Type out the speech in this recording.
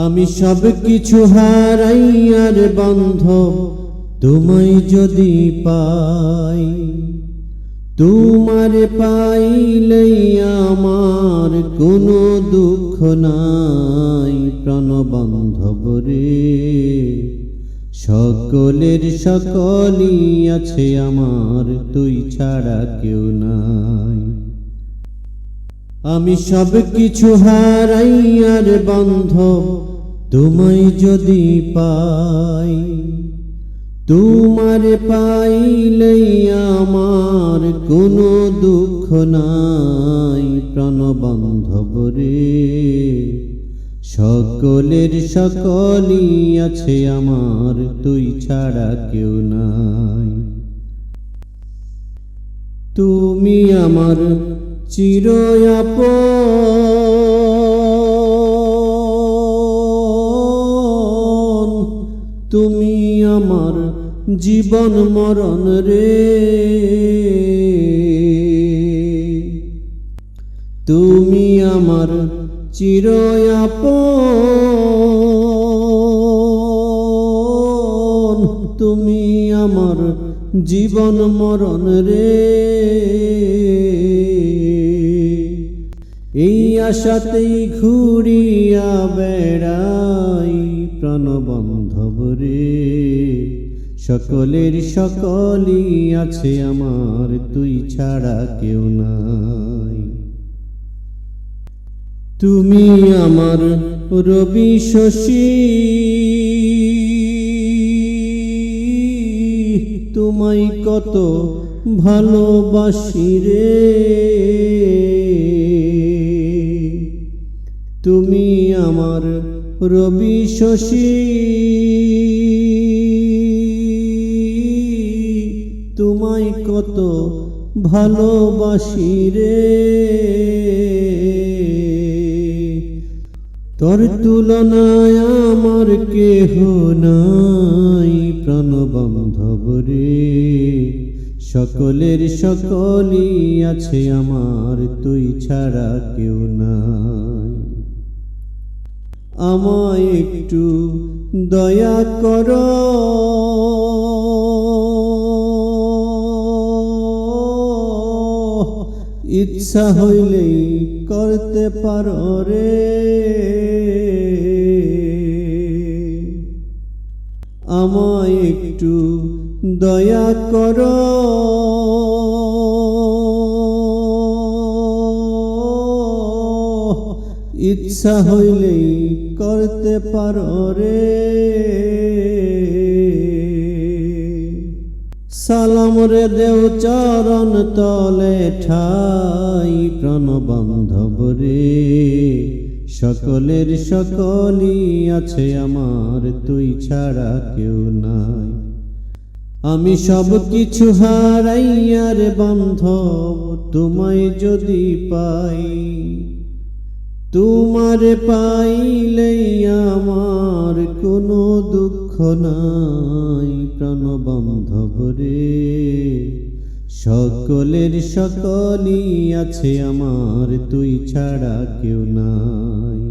আমি সব কিছু হারাইয়ার বান্ধব তোমায় যদি পাই, তোমারে পাইলেই আমার কোনো দুঃখ নাই। প্রাণবান্ধব রে, সকলের সকলই আছে আমার, তুই ছাড়া কেউ নাই। আমি সব কিছু হারাইয়ার বান্ধব তোমায় যদি পাই, তোমারে পাইলেই আমার কোনো দুঃখ নাই। প্রাণবান্ধব রে, সকলের সকলই আছে আমার, তুই ছাড়া কেউ নাই। তুমি আমার চির আপন, তুমি আমার জীবন মরণ রে। তুমি আমার চির আপন, তুমি আমার জীবন মরণ রে। এই আশাতেই ঘুরিয়া বেড়াই প্রাণবান্ধব রে, সকলের সকলই আছে আমার, তুই ছাড়া কেউ নাই। তুমি আমার রবি শশী, তোমায় কত ভালোবাসি রে। তুমি আমার রবি শশী, তোমায় কত ভালোবাসি রে। তোর তুলনায় আমার কেহ নাই প্রাণবান্ধব রে, সকলের সকলই আছে আমার, তুই ছাড়া কেউ নাই। আমায় একটু দয়া কর, ইচ্ছা হইলেই করতে পারো রে। আমায় একটু দয়া কর, ইচ্ছা হইলেই করতে পারো রে। সালাম রে দেও চরণ তলে ঠাই প্রাণবান্ধব রে, সকলের সকলই আছে আমার, তুই ছাড়া কেউ নাই। আমি সব কিছু হারাইয়ার বান্ধব তোমায় যদি পাই, তোমারে পাইলেই আমার কোনো দুঃখ নাই। প্রাণবান্ধব রে, সকলের সকলই আছে আমার, তুই ছাড়া কেউ নাই।